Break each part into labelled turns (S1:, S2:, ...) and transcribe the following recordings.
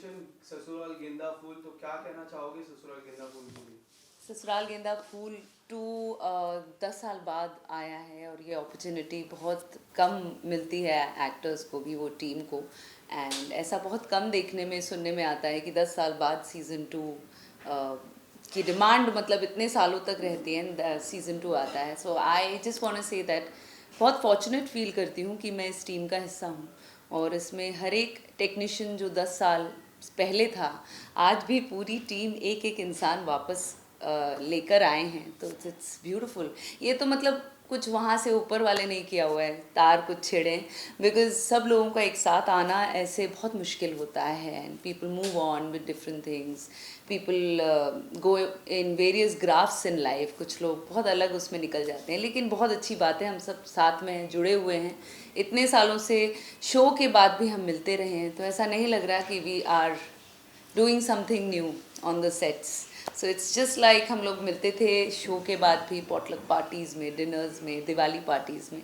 S1: Combination ससुराल गेंदा फूल, तो क्या कहना चाहोगे ससुराल गेंदा फूल के लिए?
S2: ससुराल गेंदा फूल 2 10 साल बाद आया है और ये अपॉर्चुनिटी बहुत कम मिलती है एक्टर्स को भी, वो टीम को। एंड ऐसा बहुत कम देखने में सुनने में आता है कि 10 साल बाद सीज़न 2 की डिमांड मतलब इतने सालों तक रहती है, सीज़न 2 आता है। So I just want to say that बहुत फॉर्चुनेट फील करती हूँ कि मैं इस टीम का हिस्सा हूँ। और इसमें हर एक टेक्नीशियन जो 10 साल पहले था, आज भी पूरी टीम एक एक इंसान वापस लेकर आए हैं। तो इट्स ब्यूटीफुल। ये तो मतलब कुछ वहाँ से ऊपर वाले नहीं किया हुआ है, तार कुछ छिड़े, बिकॉज सब लोगों का एक साथ आना ऐसे बहुत मुश्किल होता है। And people move on with different things, people go in various graphs in life. कुछ लोग बहुत अलग उसमें निकल जाते हैं, लेकिन बहुत अच्छी बात है हम सब साथ में जुड़े हुए हैं। इतने सालों से शो के बाद भी हम मिलते रहे हैं, तो ऐसा नहीं लग रहा कि we are doing something new on the sets. So it's just like हम लोग मिलते थे शो के बाद भी, पॉटलक पार्टीज़ में, डिनर्स में, दिवाली पार्टीज़ में।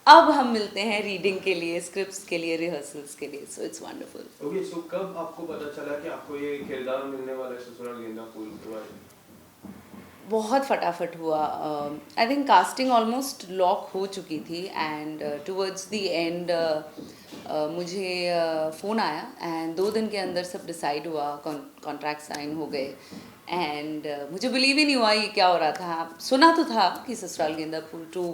S2: अब हम मिलते हैं रीडिंग के लिए, स्क्रिप्ट्स के लिए, रिहर्सल्स के लिए। So it's wonderful.
S1: ओके, सो कब आपको पता चला कि आपको ये किरदार मिलने वाला है ससुराल गेंदा फूल के बारे में?
S2: बहुत फटाफट हुआ। I think casting almost lock हो चुकी थी एंड टुवर्ड्स द एंड मुझे फ़ोन आया एंड 2 दिन के अंदर सब डिसाइड हुआ, कॉन्ट्रैक्ट साइन हो गए। एंड मुझे बिलीव ही नहीं हुआ ये क्या हो रहा था। सुना तो था कि ससुराल गेंदा फूल 2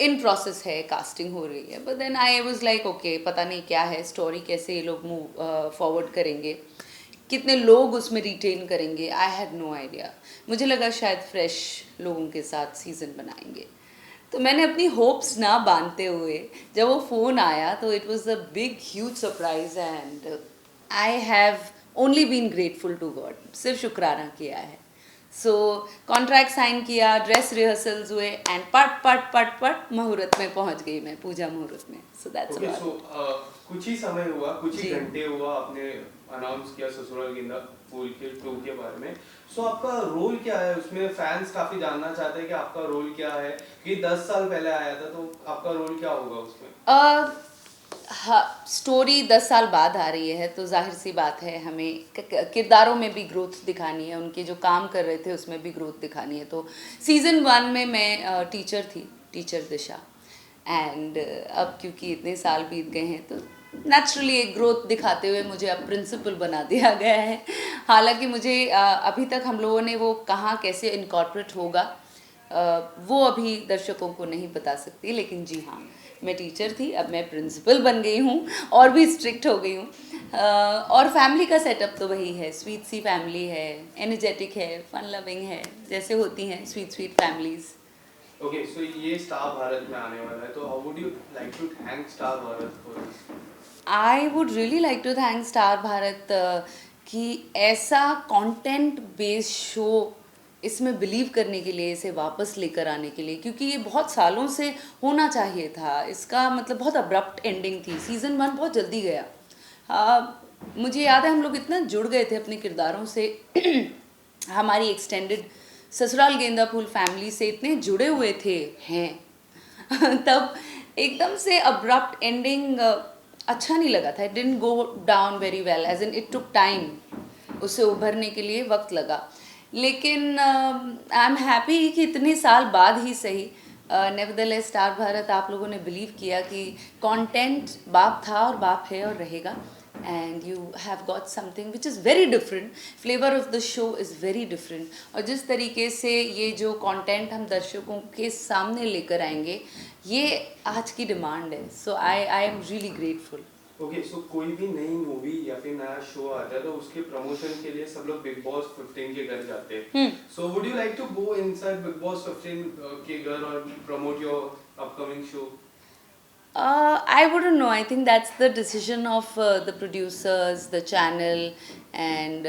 S2: इन प्रोसेस है, कास्टिंग हो रही है, but then I was like okay, पता नहीं क्या है स्टोरी, कैसे ये लोग मूव फॉरवर्ड करेंगे, कितने लोग उसमें रिटेन करेंगे। I had no idea. मुझे लगा शायद फ्रेश लोगों के साथ सीज़न बनाएंगे। तो मैंने अपनी होप्स ना बांधते हुए जब वो फ़ोन आया तो it was a big huge surprise and I have only been grateful to God. सिर्फ शुक्राना किया है। सो कॉन्ट्रैक्ट साइन किया, ड्रेस रिहर्सल्स हुए एंड पट पट पट पट मुहूर्त में पहुंच गई मैं, पूजा मुहूर्त में। सो दैट्स
S1: ओके, सो कुछ ही समय हुआ, कुछ ही
S2: जी।
S1: घंटे हुआ आपने अनाउंस किया ससुराल गेंदा फूल के 2 के बारे में। सो आपका रोल क्या है उसमें? फैंस काफी जानना चाहते हैं कि आपका रोल क्या है, कि 10 साल पहले आया था, तो आपका रोल क्या होगा उसमें?
S2: हाँ, स्टोरी 10 साल बाद आ रही है तो जाहिर सी बात है हमें किरदारों में भी ग्रोथ दिखानी है, उनके जो काम कर रहे थे उसमें भी ग्रोथ दिखानी है। तो सीज़न 1 में मैं टीचर थी, टीचर दिशा। एंड अब क्योंकि इतने साल बीत गए हैं तो नेचुरली एक ग्रोथ दिखाते हुए मुझे अब प्रिंसिपल बना दिया गया है। हालांकि मुझे अभी तक हम लोगों ने वो कहाँ कैसे इनकॉर्पोरेट होगा वो अभी दर्शकों को नहीं बता सकती, लेकिन जी हाँ, मैं टीचर थी, अब मैं प्रिंसिपल बन गई हूँ और भी स्ट्रिक्ट हो गई हूँ। और फैमिली का सेटअप तो वही है, स्वीट सी फैमिली है, एनर्जेटिक है, फन लविंग है, जैसे होती हैं sweet sweet families.
S1: Okay, so ये स्टार भारत में आने वाला है, तो how would you like to thank star Bharat for this?
S2: I would really like to thank star Bharat कि ऐसा कंटेंट बेस्ड शो इसमें बिलीव करने के लिए, इसे वापस लेकर आने के लिए, क्योंकि ये बहुत सालों से होना चाहिए था। इसका मतलब बहुत अब्रप्ट एंडिंग थी, सीज़न 1 बहुत जल्दी गया। मुझे याद है हम लोग इतना जुड़ गए थे अपने किरदारों से हमारी एक्सटेंडेड ससुराल गेंदा फूल फैमिली से इतने जुड़े हुए थे हैं तब एकदम से अब्रप्ट एंडिंग अच्छा नहीं लगा था। It didn't go down very well, as in it took time, उससे उभरने के लिए वक्त लगा। लेकिन आई एम हैप्पी कि इतने साल बाद ही सही, नेवरदलेस स्टार भारत आप लोगों ने बिलीव किया कि कंटेंट बाप था और बाप है और रहेगा। And you have got something which is very different, flavour of the show is very different. और जिस तरीके से ये जो कंटेंट हम दर्शकों के सामने लेकर आएंगे, ये आज की डिमांड है। So I am really grateful.
S1: Okay, so कोई भी नई मूवी या फिर नया शो आता है तो उसके प्रमोशन के लिए सब लोग बिग बॉस 15 के घर जाते हैं। So would you like to go inside Bigg Boss 15 के घर और promote your upcoming show?
S2: I wouldn't know. I think that's the decision of the producers, the channel, and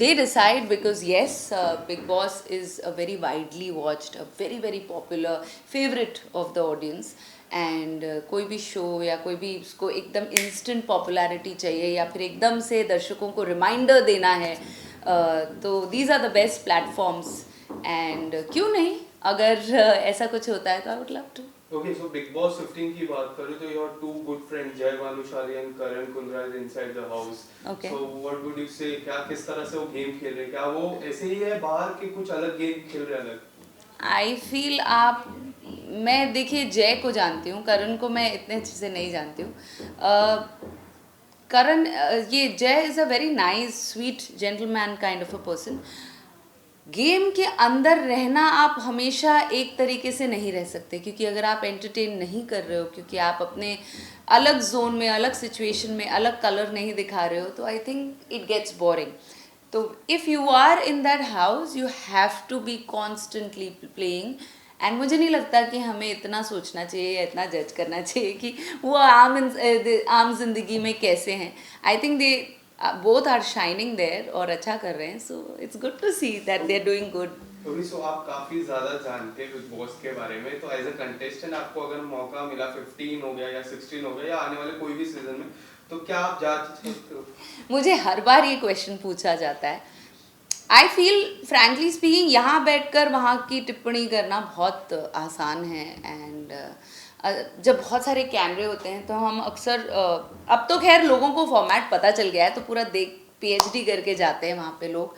S2: they decide because yes, Big Boss is a very widely watched, a very very popular favorite of the audience. And कोई भी show या कोई भी उसको एकदम instant popularity चाहिए या फिर एकदम से दर्शकों को रिमाइंडर देना है, तो these are the best platforms. And क्यों नहीं, अगर ऐसा कुछ होता है तो I would love to.
S1: Okay, so Big Boss 15 की बात करूँ तो your two good friends जय Bhanushali and Karan Kundra is inside the house.
S2: Okay.
S1: So what would you say? क्या किस तरह से वो गेम खेल रहे हैं? क्या वो ऐसे ही है बाहर के कुछ अलग गेम खेल रहे हैं अलग?
S2: आई फील आप मैं देखिए जय को जानती हूँ, करण को मैं इतने अच्छे से नहीं जानती हूँ। करण ये जय is a very nice sweet gentleman kind of a person. Game के अंदर रहना आप हमेशा एक तरीके से नहीं रह सकते, क्योंकि अगर आप एंटरटेन नहीं कर रहे हो, क्योंकि आप अपने अलग जोन में, अलग सिचुएशन में अलग कलर नहीं दिखा रहे हो, तो I think it gets boring. तो if you are in that house you have to be constantly playing. And मुझे नहीं लगता कि हमें इतना सोचना चाहिए या इतना जज करना चाहिए कि वो आम जिंदगी में कैसे हैं। I think they both are shining there और अच्छा कर रहे हैं, so it's good to see that they are doing good.
S1: अभी सो आप काफी ज्यादा जानते हैं बिग बॉस के बारे में, तो एज अ कंटेस्टेंट आपको अगर मौका मिला 15 हो गया या 16 हो गया या आने वाले कोई भी सीजन में, तो क्या आप जा सकते हो?
S2: मुझे हर बार ये क्वेश्चन पूछा जाता है। आई फील फ्रैंकली स्पीकिंग यहाँ बैठकर वहाँ की टिप्पणी करना बहुत आसान है। एंड जब बहुत सारे कैमरे होते हैं तो हम अक्सर अब तो खैर लोगों को फॉर्मेट पता चल गया है, तो पूरा देख पीएचडी करके जाते हैं वहाँ पे लोग,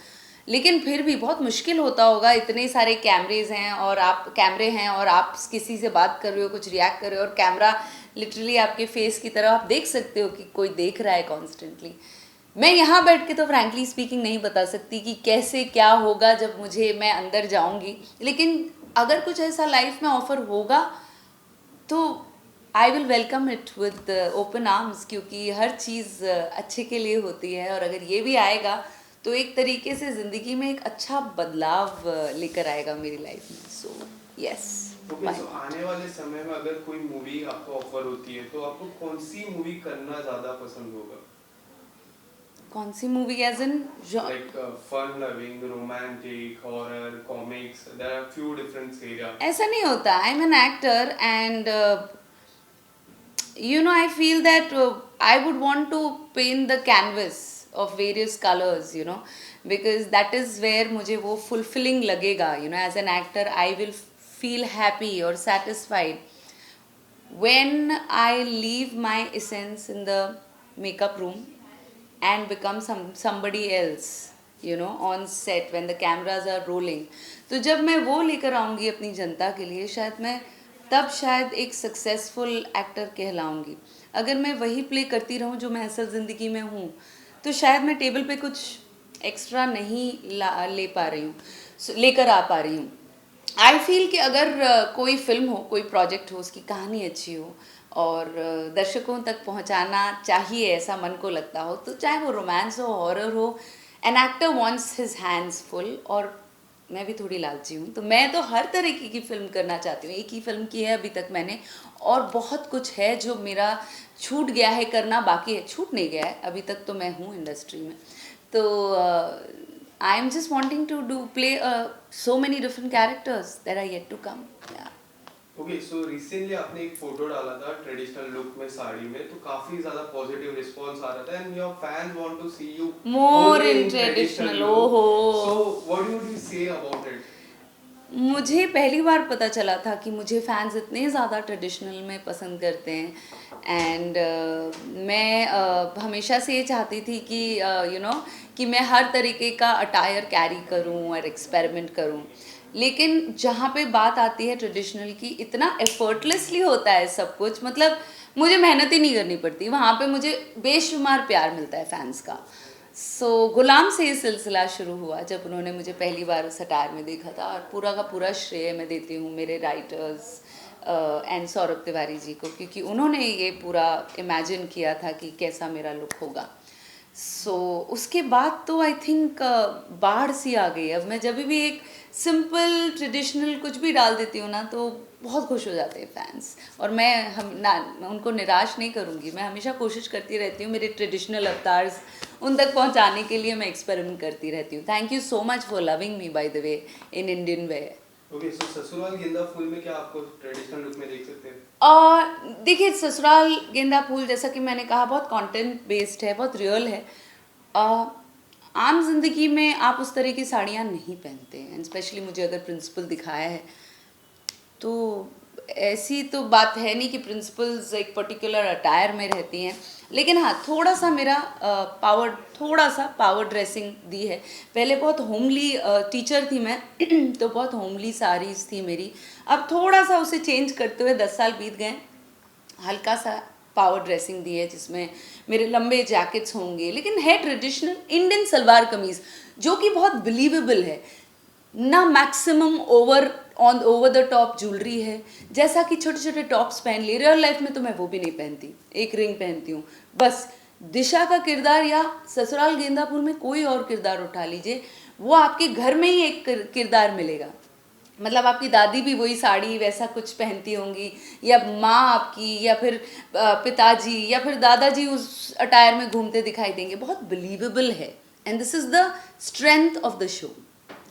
S2: लेकिन फिर भी बहुत मुश्किल होता होगा। इतने सारे कैमरेज हैं और आप किसी से बात कर रहे हो, कुछ रिएक्ट कर रहे हो, और कैमरा लिटरली आपके फेस की तरह आप देख सकते हो कि कोई देख रहा है कॉन्स्टेंटली। मैं यहाँ बैठ के तो फ्रैंकली स्पीकिंग नहीं बता सकती कि कैसे क्या होगा जब मैं अंदर जाऊँगी, लेकिन अगर कुछ ऐसा लाइफ में ऑफर होगा तो I will welcome it with open arms, क्योंकि हर चीज़ अच्छे के लिए होती है। और अगर ये भी आएगा तो एक तरीके से ज़िंदगी में एक अच्छा बदलाव लेकर आएगा मेरी लाइफ में। So yes.
S1: ओके, सो आने वाले समय में अगर कोई मूवी आपको ऑफर होती है तो आपको कौन सी मूवी करना ज्यादा पसंद होगा?
S2: कौन सी movie as in
S1: Like fun loving, romantic, horror, comics, there are few different areas.
S2: ऐसा नहीं होता। I am an actor and you know, I feel that I would want to paint the canvas of various colors, you know, because that is where मुझे वो fulfilling लगेगा, you know, as an actor I will feel happy or satisfied when I leave my essence in the makeup room and become somebody else, you know, on set when the cameras are rolling. तो जब मैं वो लेकर आऊँगी अपनी जनता के लिए, शायद एक सक्सेसफुल एक्टर कहलाऊँगी। अगर मैं वही प्ले करती रहूँ जो मैं असल ज़िंदगी में हूँ, तो शायद मैं टेबल पे कुछ एक्स्ट्रा नहीं लेकर आ पा रही हूँ। आई फील कि अगर कोई फिल्म हो, कोई प्रोजेक्ट हो, उसकी कहानी अच्छी हो और दर्शकों तक पहुंचाना चाहिए ऐसा मन को लगता हो, तो चाहे वो रोमांस हो, हॉरर हो, an actor wants his hands full. और मैं भी थोड़ी लालची हूँ, तो मैं तो हर तरीके की फिल्म करना चाहती हूँ। एक ही फिल्म की है अभी तक मैंने, और बहुत कुछ है जो मेरा छूट गया है, करना बाकी है। छूट नहीं गया है, अभी तक तो मैं हूँ इंडस्ट्री में। तो I am just wanting to play so many different characters that are yet to come. Yeah.
S1: Okay, so recently आपने एक फोटो डाला था ट्रेडिशनल लुक में साड़ी में, तो काफी ज्यादा पॉजिटिव रिस्पांस आ रहा था and your fans want to see you
S2: More in traditional. ओहो,
S1: so what would you say about it?
S2: मुझे पहली बार पता चला था कि मुझे फैंस इतने ज़्यादा ट्रेडिशनल में पसंद करते हैं। एंड मैं हमेशा से ये चाहती थी कि यू नो कि मैं हर तरीके का अटायर कैरी करूं और एक्सपेरिमेंट करूं, लेकिन जहाँ पे बात आती है ट्रेडिशनल की, इतना एफर्टलेसली होता है सब कुछ। मतलब मुझे मेहनत ही नहीं करनी पड़ती, वहाँ पे मुझे बेशुमार प्यार मिलता है फैंस का। सो गुलाम से ये सिलसिला शुरू हुआ जब उन्होंने मुझे पहली बार उस अटायर में देखा था, और पूरा का पूरा श्रेय मैं देती हूँ मेरे राइटर्स एंड सौरभ तिवारी जी को, क्योंकि उन्होंने ये पूरा इमेजिन किया था कि कैसा मेरा लुक होगा। सो उसके बाद तो आई थिंक बाढ़ सी आ गई। अब मैं जब भी एक सिंपल ट्रेडिशनल कुछ भी डाल देती हूँ ना, तो बहुत खुश हो जाते हैं फैंस, और मैं उनको निराश नहीं करूँगी। मैं हमेशा कोशिश करती रहती हूँ मेरे ट्रेडिशनल अवतार्स उन तक पहुँचाने के लिए मैं एक्सपेरिमेंट करती रहती हूँ। Thank you so much for loving me by the way in Indian way.
S1: Okay, so Sasural Genda फूल में क्या आपको ट्रेडिशनल लुक में देख सकते हैं?
S2: देखिए, ससुराल गेंदा फूल जैसा कि मैंने कहा बहुत कंटेंट बेस्ड है, बहुत रियल है। आम जिंदगी में आप उस तरह की साड़ियाँ नहीं पहनते हैं, स्पेशली मुझे अगर प्रिंसिपल दिखाया है तो ऐसी तो बात है नहीं कि प्रिंसिपल्स एक पर्टिकुलर अटायर में रहती हैं, लेकिन हाँ थोड़ा सा मेरा पावर ड्रेसिंग दी है। पहले बहुत होमली टीचर थी मैं तो बहुत होमली साड़ीज थी मेरी, अब थोड़ा सा उसे चेंज करते हुए 10 साल बीत गए, हल्का सा पावर ड्रेसिंग दी है जिसमें मेरे लंबे जैकेट्स होंगे, लेकिन है ट्रेडिशनल इंडियन सलवार कमीज जो कि बहुत बिलीवेबल है ना, maximum over the top jewellery है, जैसा कि छोटे छोटे टॉप्स पहन लिए। रियल लाइफ में तो मैं वो भी नहीं पहनती, एक रिंग पहनती हूँ बस। दिशा का किरदार या ससुराल गेंदापुर में कोई और किरदार उठा लीजिए, वो आपके घर में ही एक किरदार मिलेगा। मतलब आपकी दादी भी वही साड़ी वैसा कुछ पहनती होंगी, या माँ आपकी, या फिर पिताजी, या फिर दादाजी उस अटायर में घूमते दिखाई देंगे। बहुत बिलीवेबल है, and this is the strength of the show.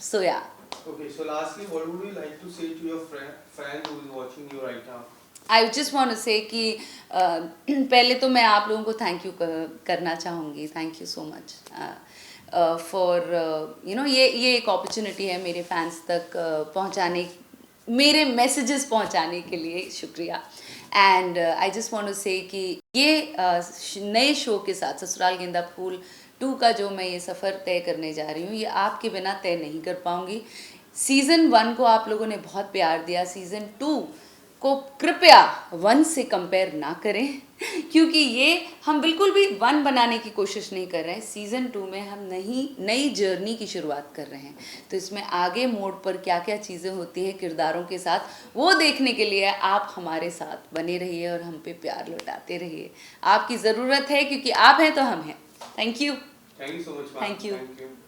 S2: So yeah
S1: Okay, so lastly, what would you like to say to your fan who is watching you right now?
S2: I just want to say कि पहले तो मैं आप लोगों को thank you करना चाहूँगी। Thank you so much for you know ये एक अपॉर्चुनिटी है मेरे फैंस तक पहुँचाने, मेरे मैसेजेस पहुँचाने के लिए शुक्रिया। And I just want to say कि ये नए शो के साथ ससुराल गेंदा फूल 2 का जो मैं ये सफ़र तय करने जा रही हूँ, ये आपके बिना तय नहीं कर पाऊँगी। सीज़न 1 को आप लोगों ने बहुत प्यार दिया, सीज़न 2 को कृपया 1 से कंपेयर ना करें क्योंकि ये हम बिल्कुल भी 1 बनाने की कोशिश नहीं कर रहे हैं। सीज़न 2 में हम नई जर्नी की शुरुआत कर रहे हैं, तो इसमें आगे मोड़ पर क्या क्या चीज़ें होती हैं किरदारों के साथ, वो देखने के लिए आप हमारे साथ बने रहिए और हम पे प्यार लौटाते रहिए। आपकी ज़रूरत है क्योंकि आप हैं तो हम हैं। Thank you
S1: Thank you so much, ma'am.
S2: Thank you.
S1: Thank you.